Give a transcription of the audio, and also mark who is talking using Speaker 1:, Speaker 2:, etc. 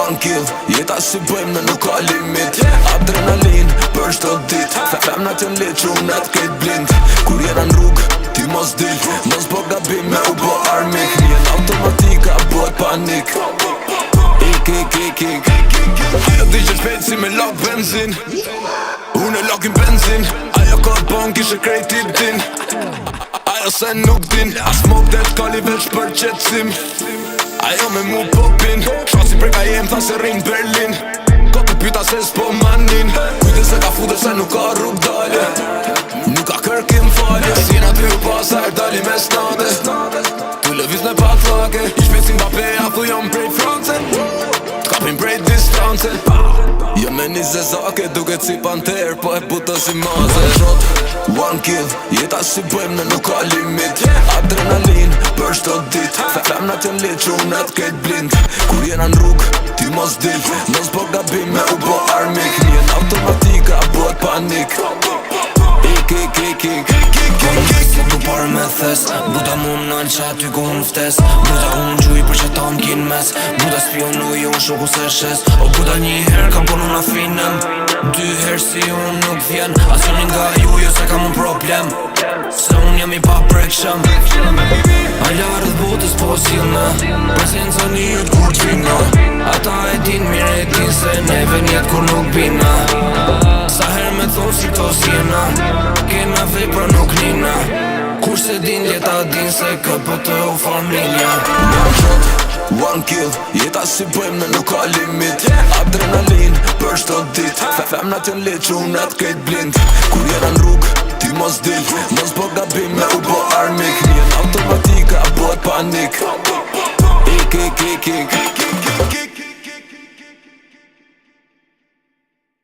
Speaker 1: One kill, jeta si bëjmë në nuk ka limit. Adrenalin për shto dit, femnat jen lit, shumët kejt blind. Kur jena n'rrug, ti mos dil, mos bo gabim me u bo armik. Njen automatika, bot panik. Ik ajo di që shpejt si me lok benzin, unë e lokin benzin. Ajo kod bon kishe krejt tip din, ajo se nuk din. As mok det kali veç për qetsim, ajo me mu popin. Shosi preka jem tha se rrin Berlin, ko të pyta se s'po manin. Kujte se ka fude se nuk ka rrug dalje, nuk ka kërkim falje. Sina ty u pasar dali me snade, tu lëviz me pak flake. I shpesin Mbappe a thu jom prej France, t'kapin prej distance. Jo me një zezake duket si panter, po e buto si maze. One kill, jeta si bëjmë në nuk ka limit. Adrenalin për shto dit, femnat jen lit, shumët kejt blind. Kur jena n'rrug, ti mos dil, mos bo gabim me u bo armik. Njen automatika, bot panik.
Speaker 2: Se tu parë me thes, buda mu m'nal qa ty ku unë ftes. Buda unë gjuj për që ta m'kin mes, buda spionu jo shoku se shes. O buda një herë kam ponu na finem, dy herë si unë nuk vjen. Asoni nga ju jo se kam unë problem, se unë jam I pa prekshëm. A larët botës po s'jilna, prezenca një t'kur t'vina. Ata e din, mire e din se neve njet kur nuk bina. Sa her me thonë si to s'jena, kena vepra nuk nina. Kur se din jeta din se këpët të u familja.
Speaker 1: One kill, jeta si bëjmë në nuk ka limit. Adrenalin për shto dit, femnat jen lit, shumët kejt blind. Kur jena n'rrug, ti mos dil, mos bo gabim me u bo armik. Njen automatika, bot panik. Ik